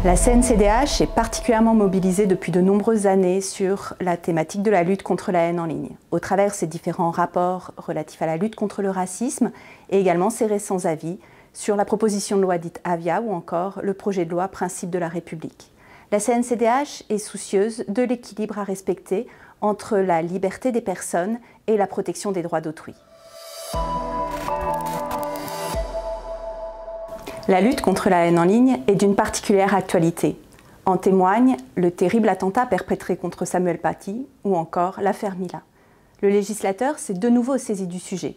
La CNCDH est particulièrement mobilisée depuis de nombreuses années sur la thématique de la lutte contre la haine en ligne, au travers ses différents rapports relatifs à la lutte contre le racisme et également ses récents avis sur la proposition de loi dite Avia ou encore le projet de loi Principes de la République. La CNCDH est soucieuse de l'équilibre à respecter entre la liberté des personnes et la protection des droits d'autrui. La lutte contre la haine en ligne est d'une particulière actualité. En témoigne le terrible attentat perpétré contre Samuel Paty ou encore l'affaire Mila. Le législateur s'est de nouveau saisi du sujet,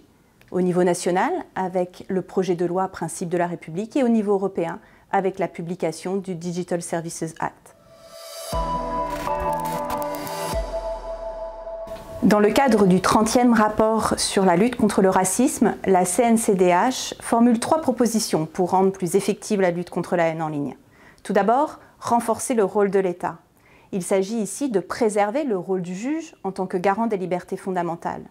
au niveau national avec le projet de loi Principes de la République et au niveau européen avec la publication du Digital Services Act. Dans le cadre du 30e rapport sur la lutte contre le racisme, la CNCDH formule 3 propositions pour rendre plus effective la lutte contre la haine en ligne. Tout d'abord, renforcer le rôle de l'État. Il s'agit ici de préserver le rôle du juge en tant que garant des libertés fondamentales.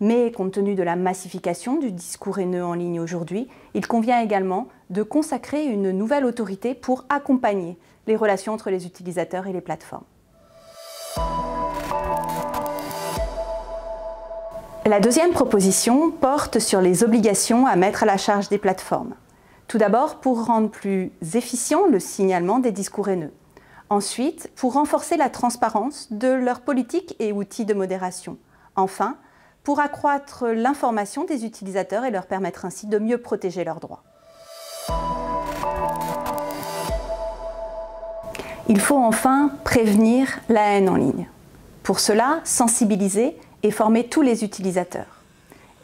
Mais compte tenu de la massification du discours haineux en ligne aujourd'hui, il convient également de consacrer une nouvelle autorité pour accompagner les relations entre les utilisateurs et les plateformes. La deuxième proposition porte sur les obligations à mettre à la charge des plateformes. Tout d'abord, pour rendre plus efficient le signalement des discours haineux. Ensuite, pour renforcer la transparence de leurs politiques et outils de modération. Enfin, pour accroître l'information des utilisateurs et leur permettre ainsi de mieux protéger leurs droits. Il faut enfin prévenir la haine en ligne. Pour cela, sensibiliser et former tous les utilisateurs.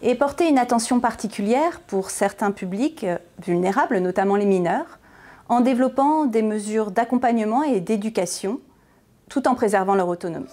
Et porter une attention particulière pour certains publics vulnérables, notamment les mineurs, en développant des mesures d'accompagnement et d'éducation, tout en préservant leur autonomie.